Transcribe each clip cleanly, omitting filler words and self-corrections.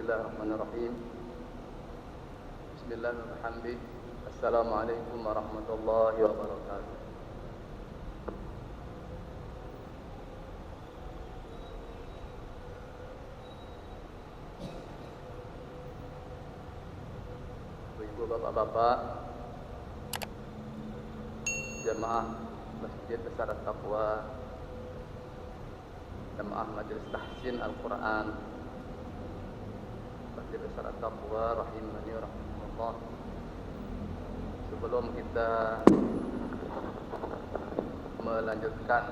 Bismillahirrahmanirrahim. Bismillahirrahmanirrahim. Assalamualaikum warahmatullahi wabarakatuh. Ibu bapak-bapak, jemaah Masjid Besar At-Taqwa, jemaah Majelis Tahsin Al-Quran Masjid Besar At-Taqwa rahimani wa rahmatullah. Sebelum kita melanjutkan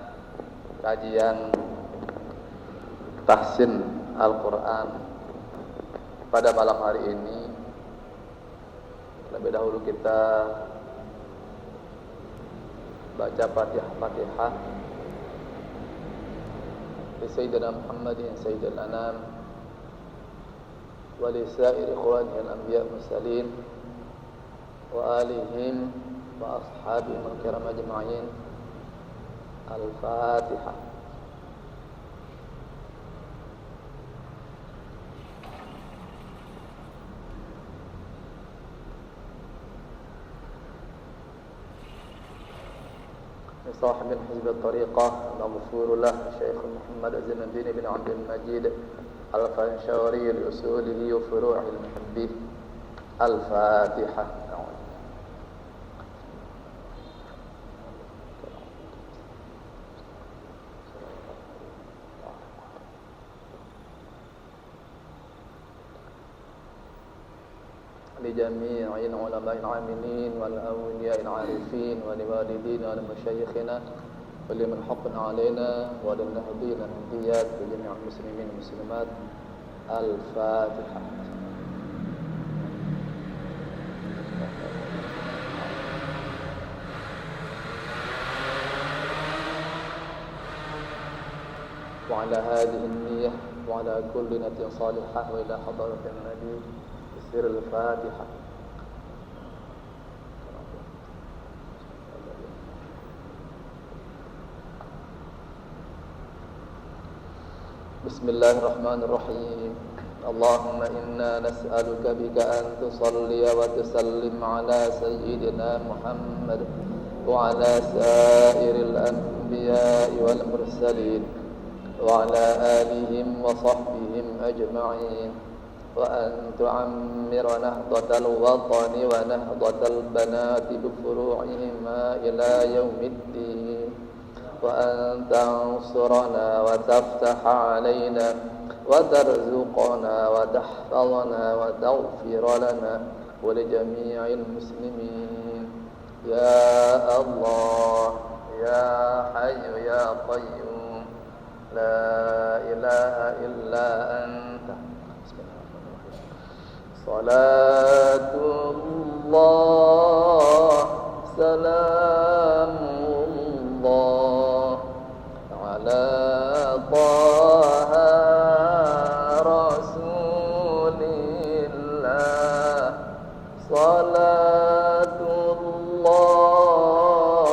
kajian Tahsin Al-Quran pada malam hari ini, lebih dahulu kita baca Fatihah li Sayyidina Muhammadin Sayyidil Anam wa li sa'iri ikhwanihi al-anbiya mursalin wa alihim wa ashabihim al-kiram ajma'in. Al-Fatihah. صاحب حزب الطريقة المغفور له الشيخ محمد زين الدين بن عبد المجيد الفنشوري لأصوله وفروعه المحبي. الفاتحة. لجميع العلماء العاملين والأولياء العارفين ولوالدينا ولمشايخنا ولمن حق علينا وللنهضين الهديات لجميع المسلمين والمسلمات. الفاتحة. وعلى هذه النية وعلى كل نية صالحة وإلى حضرة النبي سر الفاتحة. بسم الله الرحمن الرحيم. اللهم إنا نسألك بك أن تصلي وتسلم على سيدنا محمد وعلى سائر الأنبياء والمرسلين وعلى آلهم وصحبهم أجمعين، وأن تعمر نهضة الوطن ونهضة البنات بفروعهما إلى يوم الدين، وأن تنصرنا وتفتح علينا وترزقنا وتحفظنا وتغفر لنا ولجميع المسلمين يا الله يا حي يا قيوم لا إله إلا أنت. صلاة الله سلام الله على طه رسول الله. صلاة الله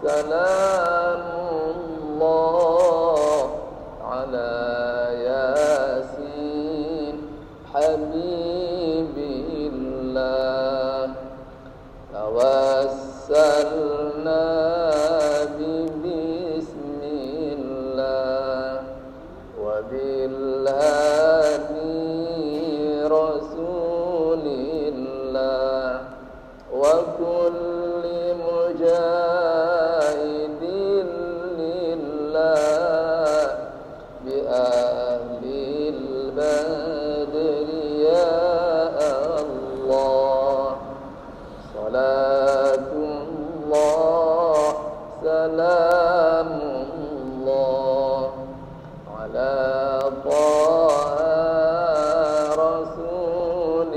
سلام الله على ياسين حبيب توسلنا ببسم الله وبالهادي رسول الله وكل مجاهد لله بأهل البدر يا الله. صلاة الله سلام الله على طه رسول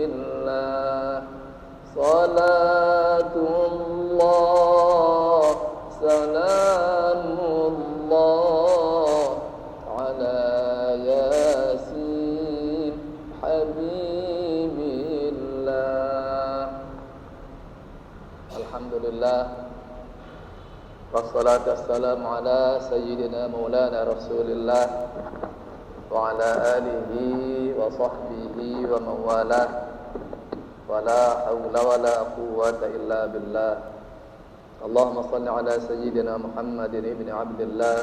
الله. صلاة الله سلام الله على ياسين حبيب الله. Alhamdulillah wassalatu wassalamu ala sayyidina maulana rasulillah wa ala alihi wa وصحبه ومن والاه ولا حول ولا قوة إلا بالله. اللهم صل على سيدنا محمد بن عبد الله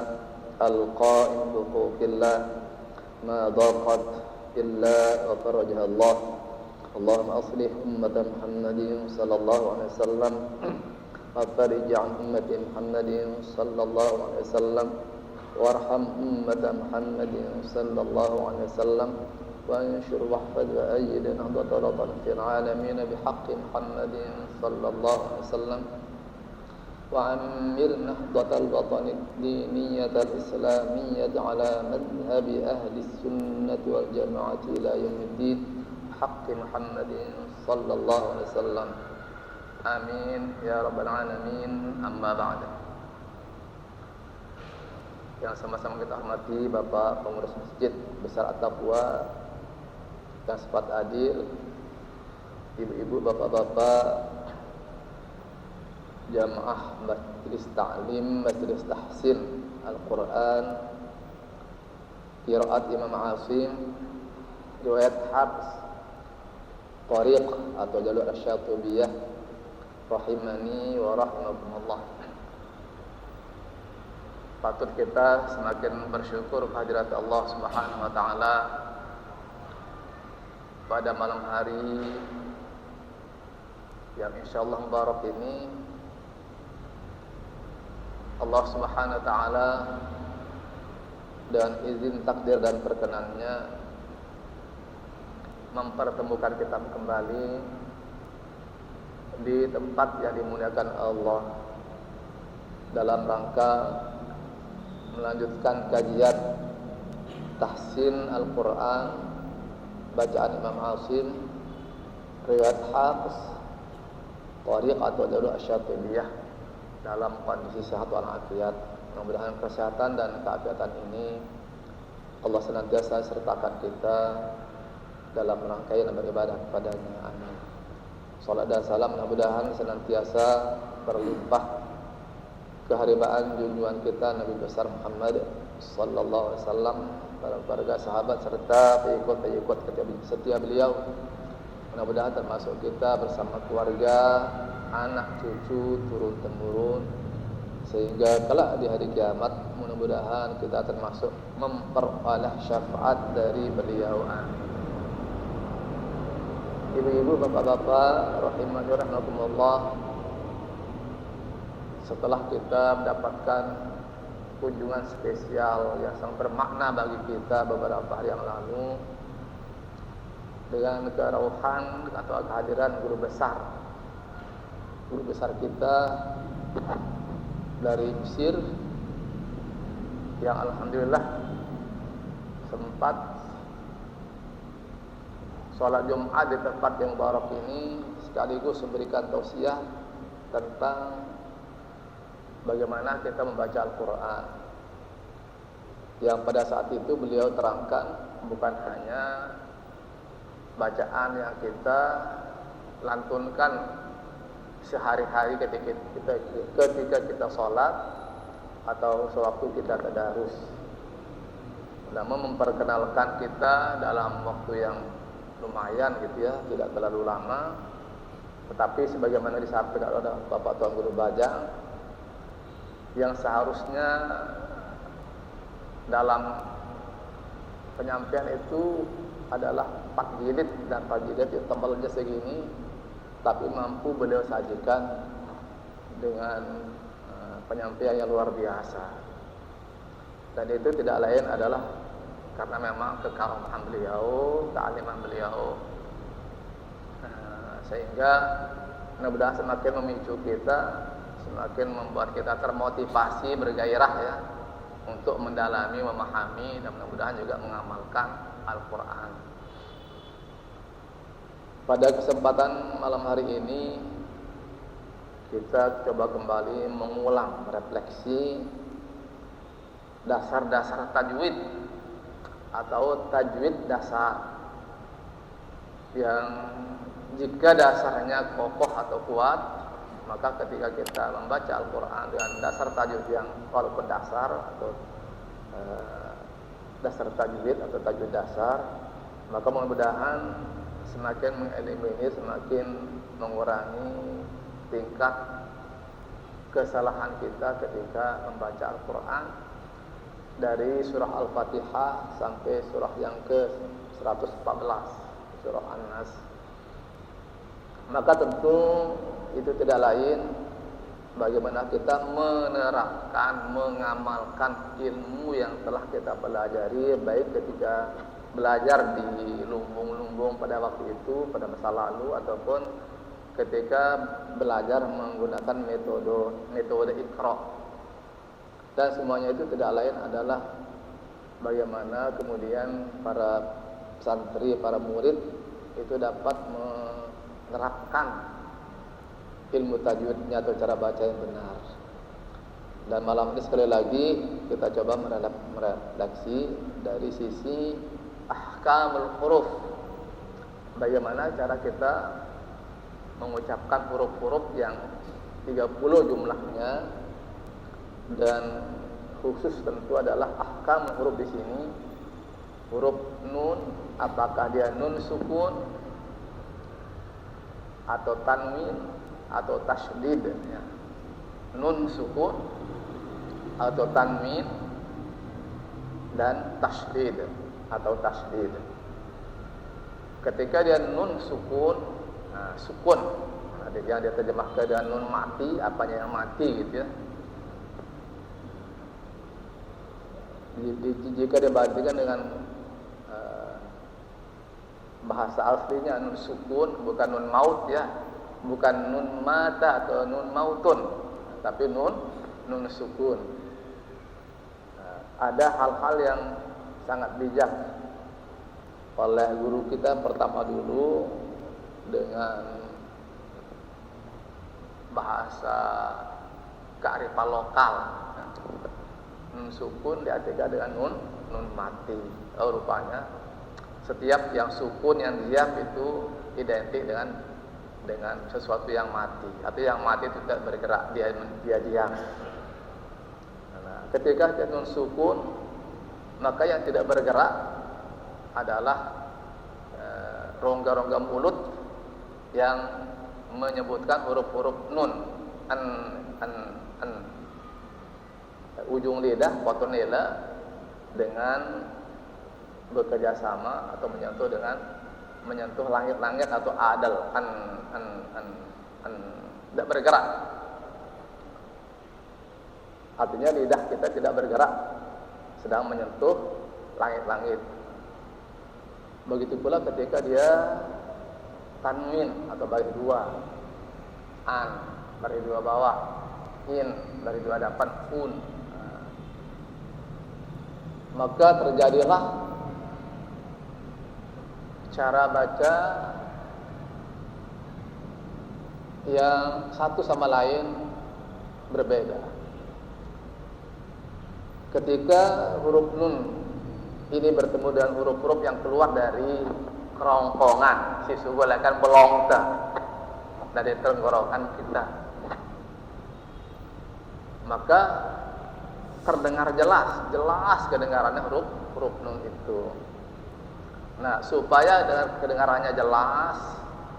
القائم بحقوق الله ما ضاقت إلا وفرجها الله. اللهم أصلح أمة محمد صلى الله عليه وسلم وفرج عن أمة محمد صلى الله عليه وسلم وارحم أمة محمد صلى الله عليه وسلم وانشر واحفظ وأيد نهضة وطن في العالمين بحق محمد صلى الله عليه وسلم وعمر نهضة الوطن الدينية الإسلامية على مذهب أهل السنة والجماعة إلى يوم الدين حق محمد صلى الله عليه وسلم. Amin ya rabbal alamin. Amma ba'd. Yang sama-sama kita hormati Bapak Pengurus Masjid Besar At-Taqwa yang sifat adil, ibu-ibu, bapak-bapak, jamaah Majelis Ta'lim, Majelis Tahsin Al-Quran, qiraat Imam Asim, riwayat Hafs, Tariq atau jalur Asy-Syatibiyah, rahimani wa rahimakumullah. Patut kita semakin bersyukur kehadirat Allah Subhanahu wa taala pada malam hari yang insyaallah mubarak ini. Allah Subhanahu wa taala dan izin takdir dan perkenannya mempertemukan kita kembali di tempat yang dimuliakan Allah dalam rangka melanjutkan kajian tahsin Al-Quran, bacaan Imam Asim, riwayat Hafs, Tariq atau jalur Asy-Syatibiyah dalam kondisi sehat walafiat. Mudah-mudahan kesehatan dan keafiatan ini Allah senantiasa sertakan kita dalam rangkaian beribadah kepadanya. Amin. Salat dan salam mudah-mudahan senantiasa berlimpah keharibaan junjungan kita Nabi besar Muhammad sallallahu alaihi wasallam, para keluarga, sahabat serta pengikut setiap beliau. Mudah-mudahan termasuk kita bersama keluarga, anak, cucu, turun temurun, sehingga kelak di hari kiamat mudah-mudahan kita termasuk memperoleh syafaat dari beliau. Amin. Ibu-ibu, bapak-bapak, rahimani rahimakumullah, setelah kita mendapatkan kunjungan spesial yang sangat bermakna bagi kita beberapa hari yang lalu dengan kerauhan atau kehadiran guru besar kita dari Mesir yang alhamdulillah sempat sholat Jumat di tempat yang barak ini, sekaligus memberikan tausiah tentang bagaimana kita membaca Al-Quran. Yang pada saat itu beliau terangkan bukan hanya bacaan yang kita lantunkan sehari-hari ketika kita sholat atau sewaktu kita tadarus, namun memperkenalkan kita dalam waktu yang lumayan gitu ya, tidak terlalu lama, tetapi sebagaimana disampaikan oleh Bapak Tuan Guru Bajang, yang seharusnya dalam penyampaian itu adalah 4 jilid, dan 4 jilid itu tebalnya segini, tapi mampu beliau sajikan dengan penyampaian yang luar biasa. Dan itu tidak lain adalah karena memang kekaraman beliau, kealiman beliau, sehingga mudah-mudahan semakin memicu kita, semakin membuat kita termotivasi, bergairah ya, untuk mendalami, memahami, dan mudah-mudahan juga mengamalkan Al-Quran. Pada kesempatan malam hari ini kita coba kembali mengulang refleksi dasar-dasar tajwid atau tajwid dasar, yang jika dasarnya kokoh atau kuat, maka ketika kita membaca Al-Quran dengan dasar tajwid yang walaupun dasar atau dasar tajwid atau tajwid dasar, Maka mudah-mudahan semakin mengeliminir, semakin mengurangi tingkat kesalahan kita ketika membaca Al-Quran dari surah Al-Fatihah sampai surah yang ke-114, surah An-Nas. Maka tentu itu tidak lain bagaimana kita menerapkan, mengamalkan ilmu yang telah kita pelajari, baik ketika belajar di lumbung-lumbung pada waktu itu, pada masa lalu, ataupun ketika belajar menggunakan metode Iqra. Dan semuanya itu tidak lain adalah bagaimana kemudian para santri, para murid itu dapat menerapkan ilmu tajwidnya atau cara baca yang benar. Dan malam ini sekali lagi kita coba meredaksi dari sisi ahkamul huruf. Bagaimana cara kita mengucapkan huruf-huruf yang 30 jumlahnya, dan khusus tentu adalah ahkam huruf di sini. Huruf nun, apakah dia nun sukun atau tanwin atau tasydid, ya. Nun sukun atau tanwin dan tasydid atau tasydid. Ketika dia nun sukun, sukun, dia terjemahkan dengan nun mati, apanya yang mati gitu ya. Jika dibandingkan dengan bahasa aslinya nun sukun, bukan nun maut ya, bukan nun mata atau nun mautun, tapi nun sukun. Ada hal-hal yang sangat bijak oleh guru kita pertama dulu dengan bahasa kearifan lokal. Nun sukun diartikan dengan nun mati. Rupanya setiap yang sukun, yang diam itu identik dengan sesuatu yang mati, atau yang mati itu tidak bergerak, dia diam. Nah, ketika dia nun sukun, maka yang tidak bergerak adalah rongga-rongga mulut yang menyebutkan huruf-huruf nun, an. Ujung lidah, potong lidah dengan bekerja sama atau menyentuh langit-langit atau adal, tidak bergerak. Artinya lidah kita tidak bergerak, sedang menyentuh langit-langit. Begitu pula ketika dia tanwin atau baris dua, an baris dua bawah, in baris dua depan, un. Maka terjadilah cara baca yang satu sama lain berbeda. Ketika huruf nun ini bertemu dengan huruf-huruf yang keluar dari kerongkongan, si sugolakan belongta dari tenggorokan kita, maka terdengar jelas kedengarannya huruf nun itu. Nah, supaya dengan kedengarannya jelas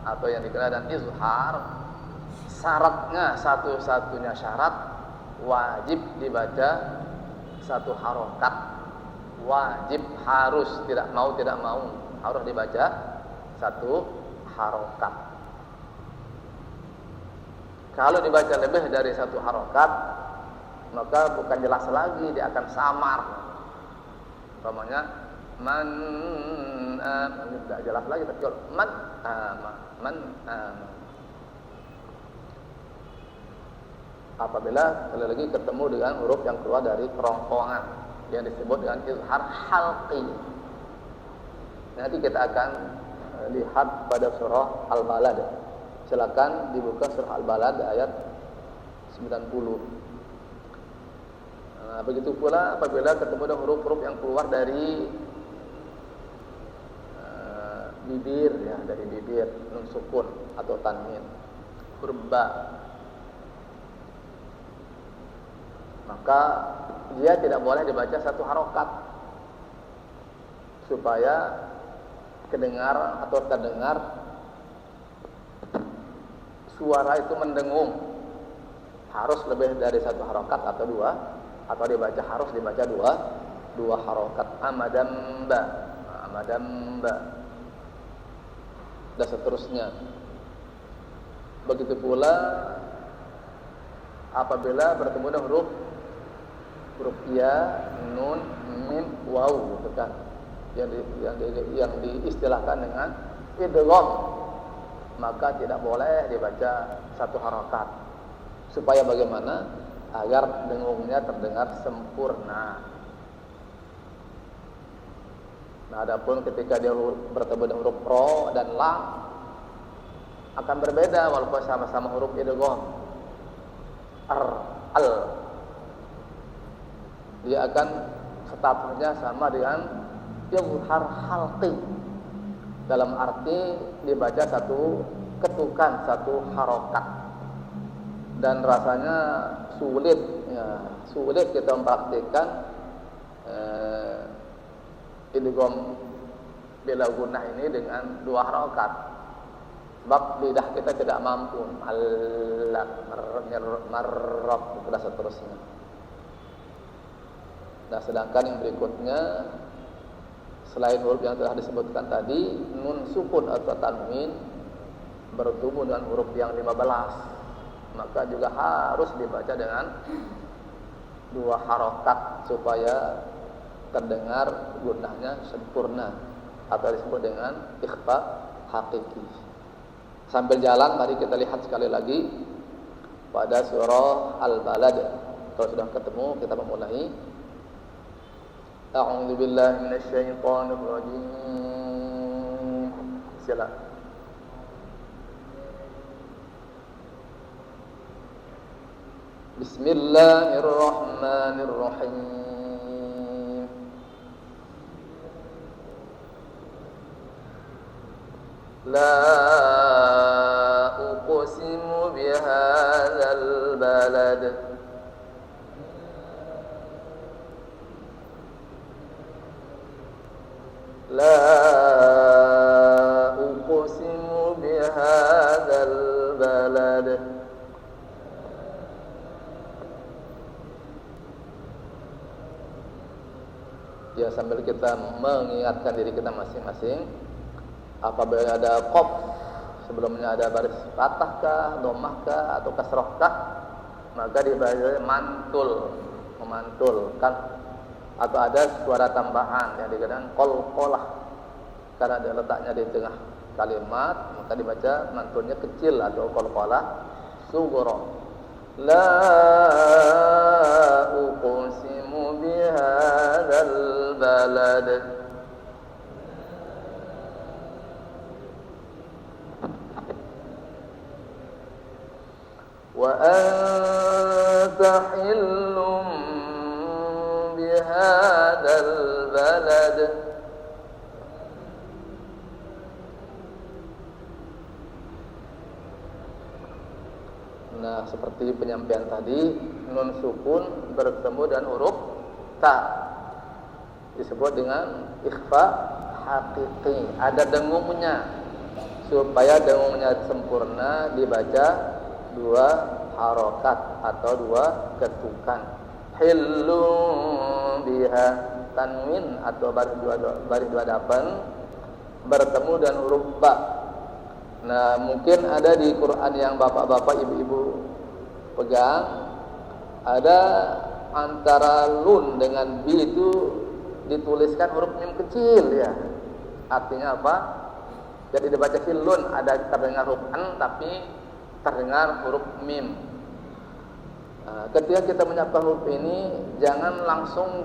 atau yang dikenal dengan izhar, syaratnya satu-satunya syarat wajib dibaca satu harokat. Wajib, harus, tidak mau harus dibaca satu harokat. Kalau dibaca lebih dari satu harokat, maka bukan jelas lagi, dia akan samar. Umpamanya man tidak jelas lagi, tapi kalau man apabila sekali lagi ketemu dengan huruf yang keluar dari kerongkongan yang disebut dengan izhar halqi. Nanti kita akan lihat pada surah Al-Balad. Silakan dibuka surah Al-Balad ayat 90. Nah, begitu pula apabila ketemu dengan huruf-huruf yang keluar dari bibir, ya, dari bibir, nun sukun atau tanwin, huruf ba, maka dia tidak boleh dibaca satu harokat, supaya kedengar atau terdengar suara itu mendengung, harus lebih dari satu harokat atau dua, atau harus dibaca dua harokat. Amadamba, amadamba, dan seterusnya. Begitu pula apabila bertemu dengan huruf ya, nun, mim, waw, gitu kan, yang diistilahkan dengan idgham, maka tidak boleh dibaca satu harokat. Supaya bagaimana? Agar dengungnya terdengar sempurna. Nah, adapun ketika dia bertemu dengan huruf ro dan lam akan berbeda walaupun sama-sama huruf idgham. Al, dia akan statusnya sama dengan izhar halqi, dalam arti dibaca satu ketukan, satu harokat, dan rasanya sulit kita mempraktikkan idgham bila gunnah ini dengan dua harokat, sebab lidah kita tidak mampu marrab dan seterusnya. Nah, sedangkan yang berikutnya selain huruf yang telah disebutkan tadi, nun sukun atau tanwin bertemu dengan huruf yang 15, maka juga harus dibaca dengan dua harokat supaya terdengar gunnahnya sempurna atau disebut dengan ikhfa hakiki. Sambil jalan, mari kita lihat sekali lagi pada surah Al-Balad. Kalau sudah ketemu, kita memulai. A'udzu billahi minasyaitonir rajim. Silakan. Bismillahirrahmanirrahim. La uqsimu bihadzal balad. La uqsimu bihadzal balad. Ya, sambil kita mengingatkan diri kita masing-masing, apabila ada qaf sebelumnya ada baris fathah kah, dhammah kah, atau kasrah kah, maka dibaca mantul, memantulkan, atau ada suara tambahan yang dikatakan qalqalah karena dia letaknya di tengah kalimat, maka dibaca mantulnya kecil atau qalqalah sughra. La uqsimu bihadzal balad. Wa anta hillum bihadzal balad. Nah, seperti penyampaian tadi, nun sukun bertemu dengan huruf ta disebut dengan ikhfa hakiki. Ada dengungnya, supaya dengungnya sempurna dibaca dua harokat atau dua ketukan. Hillum biha, tanwin atau baris dua dapan bertemu dengan huruf ba. Nah, mungkin ada di Quran yang bapak-bapak, ibu-ibu pegang, ada antara lun dengan bi itu dituliskan huruf mim kecil, ya. Artinya apa? Jadi dibaca filun, ada terdengar huruf an tapi terdengar huruf mim. Nah, ketika kita menyiapkan huruf ini, jangan langsung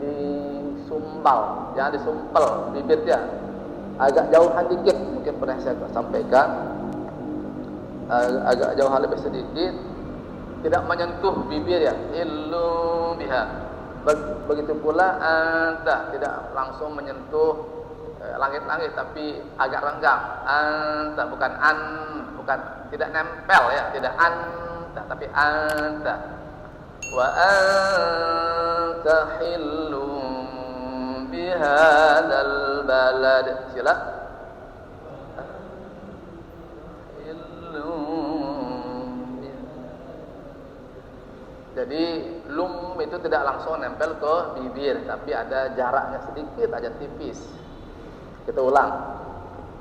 disumpal, jangan disumpel bibirnya. Agak jauhan dikit, mungkin pernah saya sampaikan, agak jauhan lebih sedikit, tidak menyentuh bibir, ya. Illu biha. Begitu pula anta, tidak langsung menyentuh langit-langit tapi agak renggang. Anta, bukan an, bukan, tidak nempel, ya, tidak anta tapi anta. Wa anta hillum bi bihadzal balad. Sila. Jadi lum itu tidak langsung nempel ke bibir, tapi ada jaraknya sedikit aja, tipis. Kita ulang.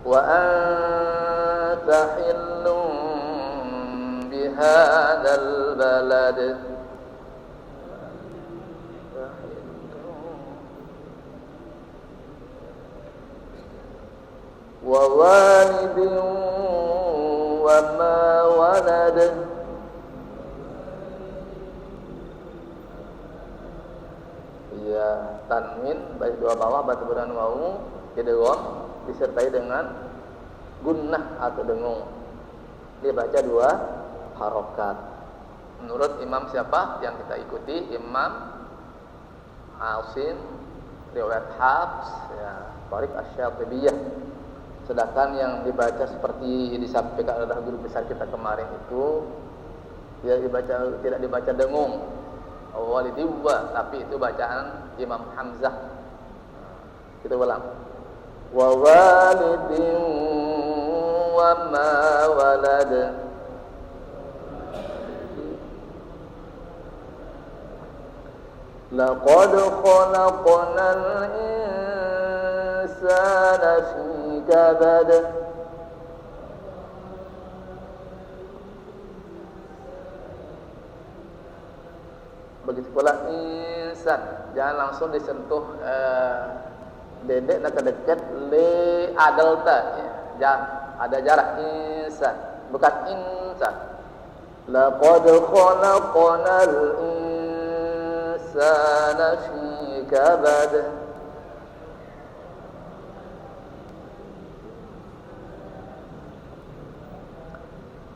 Wa anta hillum bihadzal balad. Wa walidin wa ma walad. Ya, tanwin baik dua bawah batu dan wau idgham disertai dengan gunnah atau dengung. Dia baca dua harokat. Menurut imam siapa yang kita ikuti? Imam Asim, riwayat Hafs, ya, Thariq Asy-Syatibiyah. Sedangkan yang dibaca seperti disampaikan oleh guru besar kita kemarin itu, dia dibaca, tidak dibaca dengung. Walidiwa, tapi itu bacaan Imam Hamzah. Kita ulang. Wa walidin wa ma walad. Laqad khalaqnal insana fi kabad. Begitu pula insan, jangan langsung disentuh dedek nak dekat le adalta, jangan, ada jarak. Insan bukan insan. Laqad khalaqnal insana fi kabad.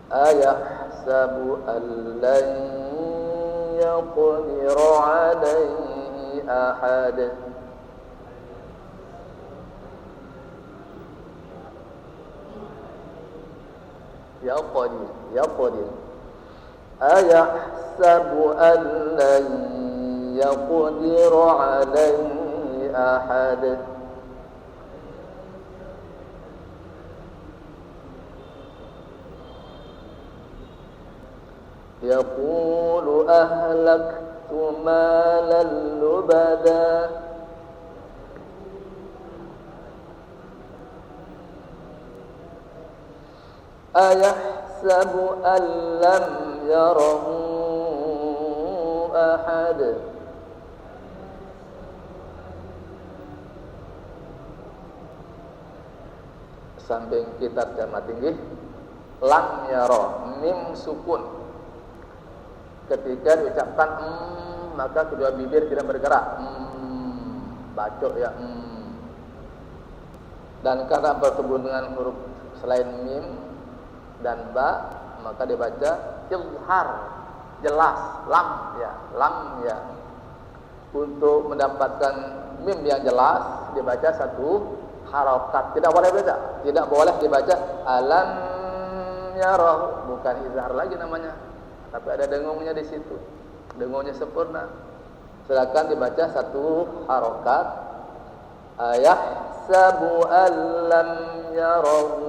Ayahsabu an lan يقدر عليه أحد. يقدر أيحسب أن لن يقدر عليه أحد. يقول أهلكت مالا لبدا. أيحسب أن لم يره أحد. Samping kita cermat tinggi, lam yara, mim sukun. Ketika diucapkan maka kedua bibir tidak bergerak. Bacok ya. Dan karena bertemu dengan huruf selain mim dan ba, maka dibaca izhar, jelas, lam ya. Untuk mendapatkan mim yang jelas dibaca satu harokat. Tidak boleh dibaca alam yarah, bukan izhar lagi namanya. Tapi ada dengungnya di situ, dengungnya sempurna. Silakan dibaca satu harokat. Ayahsabu an lam yarahu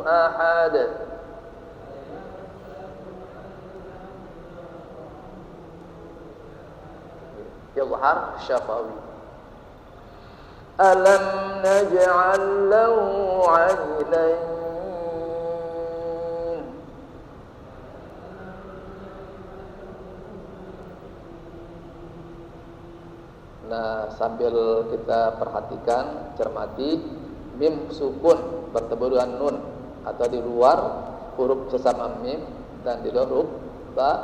ahad. Izhar syafawi. Alam naj'al lahu 'aynayn. Nah, sambil kita perhatikan, cermati, mim sukun bertemu dengan nun atau di luar huruf sesama mim dan di luar huruf ba,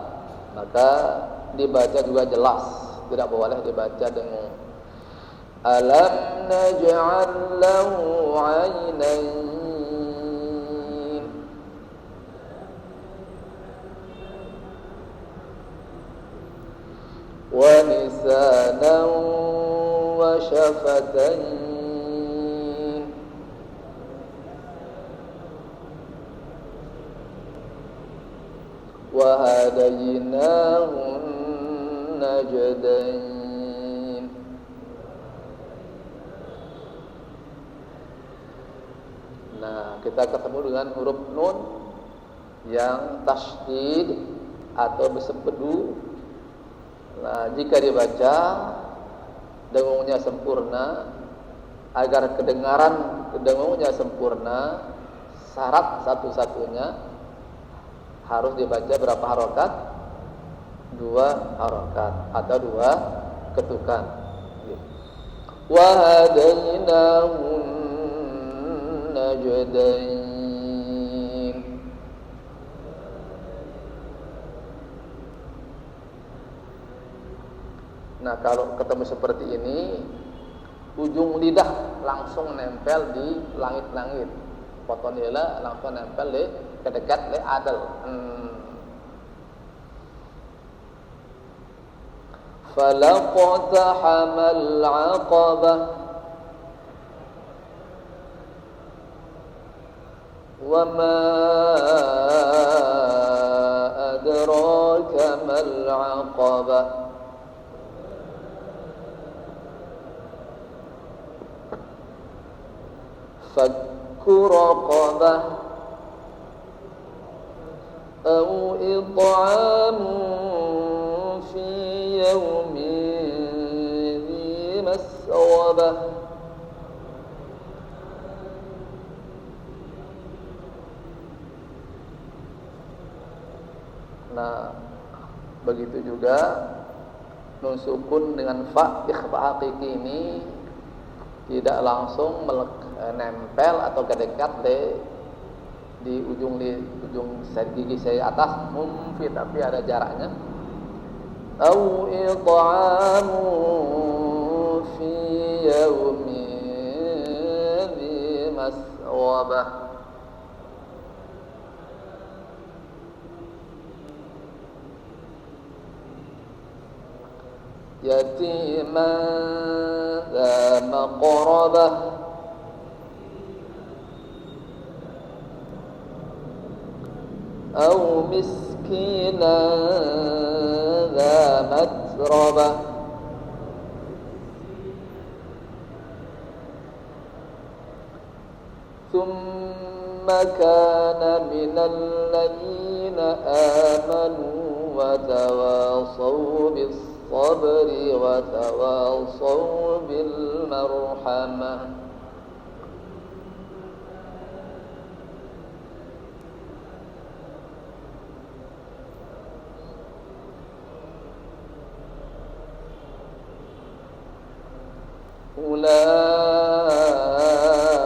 maka dibaca juga jelas, tidak boleh dibaca dengung. Alam naj'al lahu 'aynayn wa lisanan wa syafatayn wa hadaynahun najdayn. kita ketemu dengan huruf nun yang tasydid atau bersepedu. Nah, jika dibaca dengungnya sempurna, agar kedengaran dengungnya sempurna, syarat satu-satunya harus dibaca berapa harokat? 2 harokat atau 2 ketukan. Wa hadainahun najdain. Nah, kalau ketemu seperti ini, ujung lidah langsung nempel di langit-langit. Poton nila langsung nempel di kedekat le adal. Falaqtahamal 'aqabah wa ma adraka mal 'aqabah. Fakku raqabah aw it'amun fi yawmin dhi masghabah. Nah, begitu juga nun sukun dengan fa ikhfa haqiqi ini tidak langsung nempel atau kedekat di ujung gigi saya atas mumfid, tapi ada jaraknya. Au it'amu fi yawmin dhi masghabah. Yatiman dha maqrabah au miskinan dha matrabah. Thumma kana minal ladhina amanu wa tawasaw bis sabri wa tawasaw bil marhamah.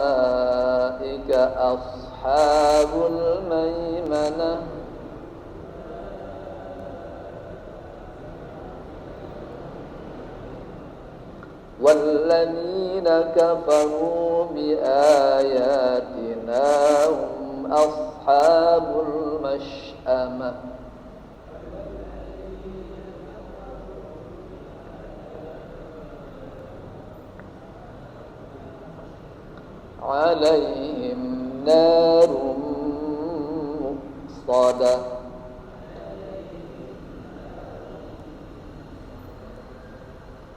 Ulaika ashabul maimanah walladzina kafaru biayatina hum ashabul mash'amah. Alaihim narum muqsadah.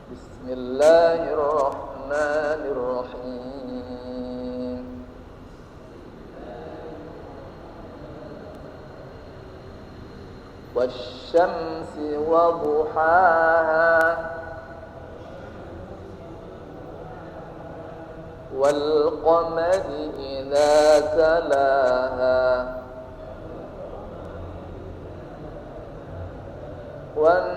Bismillahirrahmanirrahim. Wasyamsi wa duhaha wal qamari idza talaha wan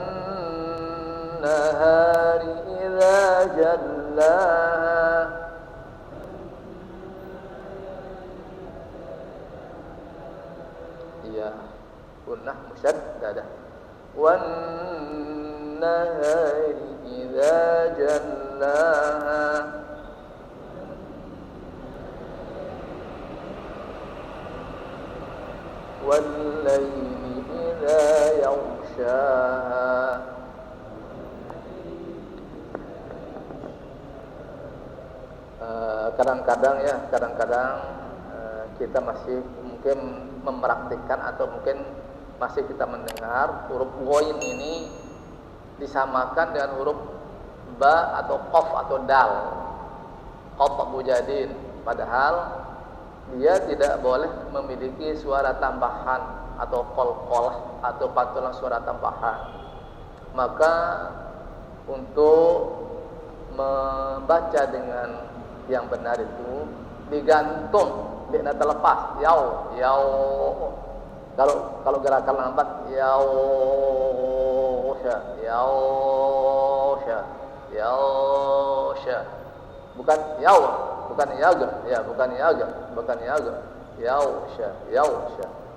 nahari idza jallaha ya gunnah musyaddadah wan nahari idza jallaha wal-laili idza yaghshaha. Kadang-kadang kita masih mungkin mempraktikkan atau mungkin masih kita mendengar huruf ghain ini disamakan dengan huruf ba atau qaf atau dal, qaf mujadin, padahal dia tidak boleh memiliki suara tambahan atau qalqalah atau pantulan suara tambahan. Maka untuk membaca dengan yang benar itu digantung, tidak terlepas. Yau. Kalau gerakan lambat yausha. Bukan yaga.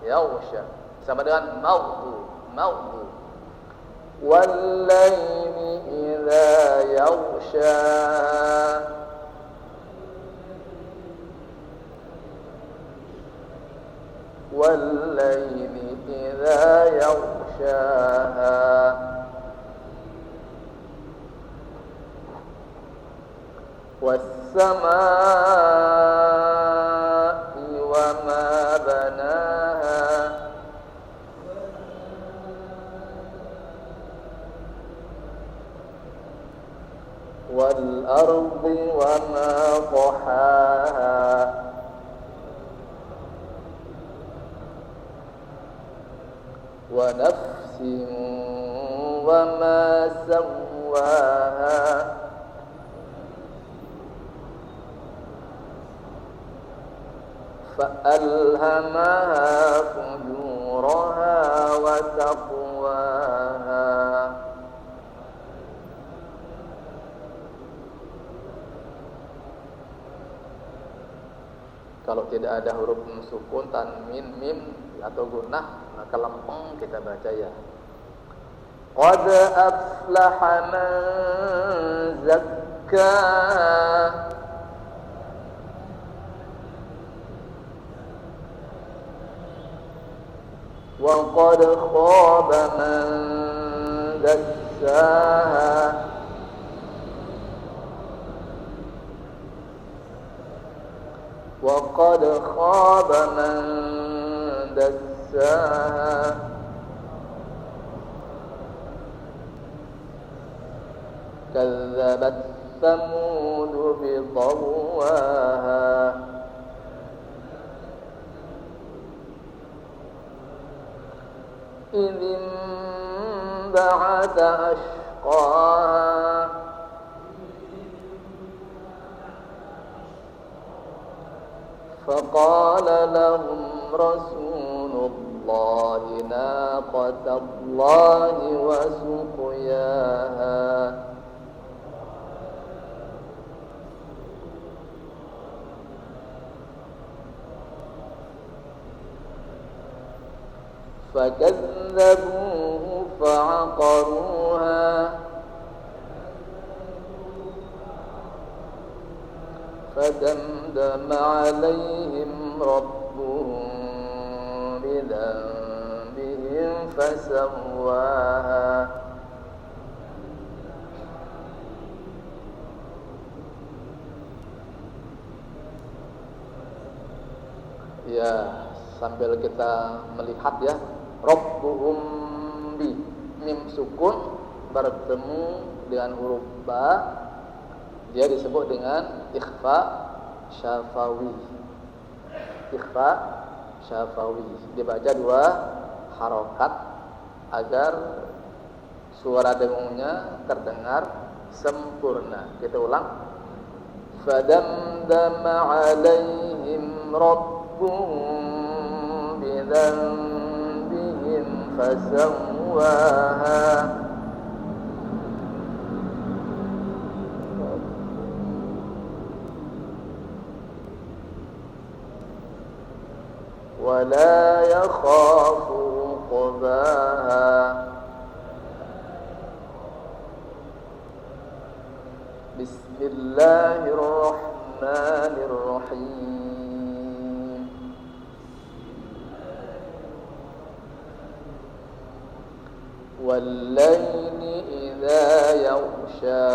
Yausha. Sama dengan maudu. Wal-laili idza yaghsha. Wal-laili idza yaghshaha. Was-samaa'i wa ma banaha. Wal-ardi wa ma tahaha. Wa nafsin wa ma sawwaha. Fa'alhamaha fujuraha wa taqwaha. Kalau tidak ada huruf sukun, tanwin, mim atau gunnah, maka lempeng kita baca ya. Qad aflaha man zakkaha. Wa qad khaba man dassaha. Wa qad khaba man dassaha. Kazzabat Thamud bi tagwaha. Idhim ba'atha ashqaha. فقال لهم رسول الله ناقة الله وسقياها. فكذبوه فعقروها. فدمدم عليهم ربهم بذنبهم فسواها. Ya, sambil kita melihat ya, Rabbuhum bi, mim sukun bertemu dengan huruf ba, dia disebut dengan ikhfa syafawi. Ikhfa syafawi dibaca dua harokat agar suara dengungnya terdengar sempurna. Kita ulang. Fadamdama alaihim rabbuhum bidzanbihim fasawwaha. ولا يخاف عقباها. بسم الله الرحمن الرحيم. والليل إذا يغشى.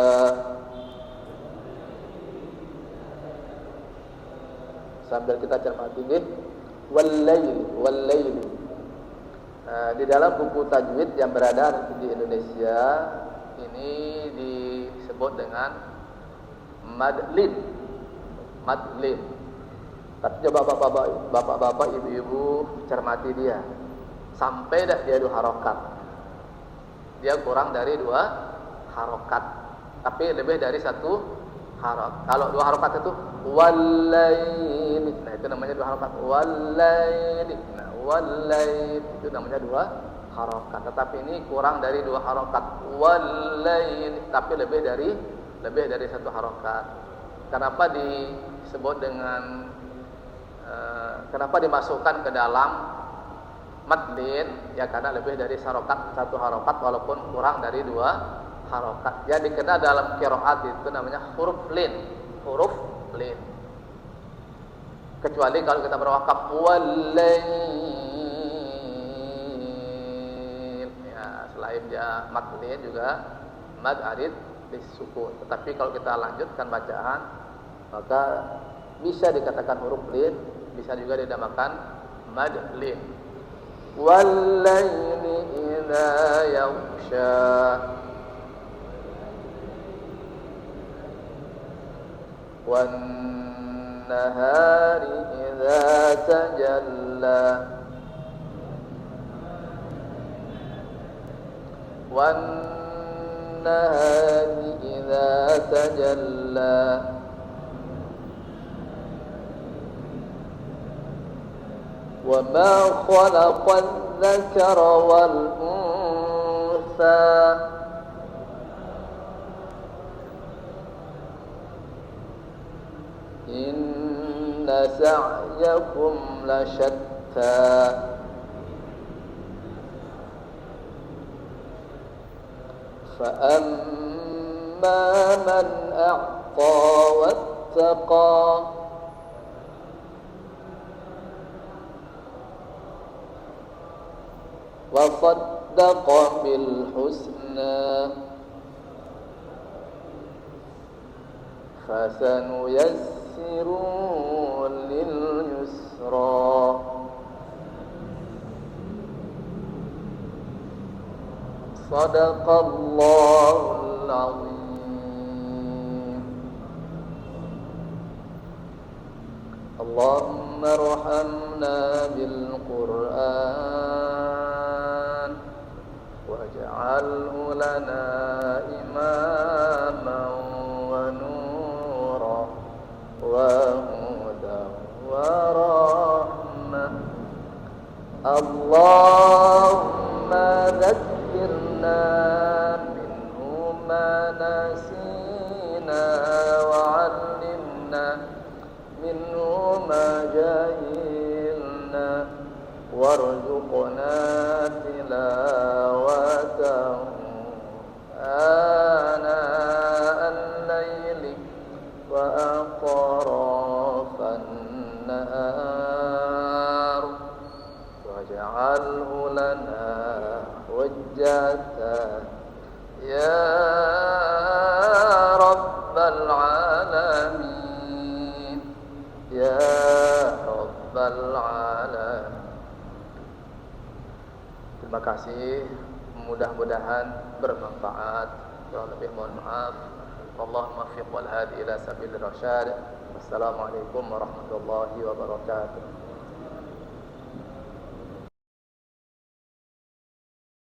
Sambil kita cermati nggih. Wal-laili. Di dalam buku tajwid yang berada di Indonesia ini disebut dengan madlin. Tapi coba bapak-bapak, ibu-ibu cermati dia. Sampai dah dia 2 harokat. Dia kurang dari 2 harokat. Tapi lebih dari 1 harokat. Kalau 2 harokat itu walaili. Nah, itu namanya 2 harokat. Walaili. Nah, walaili itu namanya 2 harokat. Tetapi ini kurang dari 2 harokat. Walaili, tapi lebih dari 1 harokat. Kenapa disebut dengan kenapa dimasukkan ke dalam madlin? Ya karena lebih dari 1 harokat walaupun kurang dari 2 harokat. Ya dikenal dalam qiraat itu namanya huruf lin. Huruf lin. Kecuali kalau kita berwakaf walail. Ya, selain dia madlin juga mad arid disukun. Tetapi kalau kita lanjutkan bacaan, maka bisa dikatakan huruf lin, bisa juga dinamakan mad lin. Walaili idza yaghsha. Wan nahari idza tajalla. Wan nahari idza tajalla. وما خلق الذكر والأنثى إن سعيكم لشتى فأما من أعطى واتقى وصدق بالحسنى فسنيسره لليسرى صدق الله العظيم. اللهم ارحمنا بالقرآن واجعله لنا إماما ونورا وهدى ورحمة. اللهم ذكرنا منه ما نسينا وعلمنا منه ما جهلنا وارزقنا تلاوته آناء الليل وأطراف النهار واجعله لنا حجة يا رب العالمين يا رب العالمين. Terima kasih, mudah-mudahan bermanfaat. Kalau lebih mohon maaf. Allahumma fiq wal hadi ila sabil rasyad. Wassalamualaikum warahmatullahi wabarakatuh.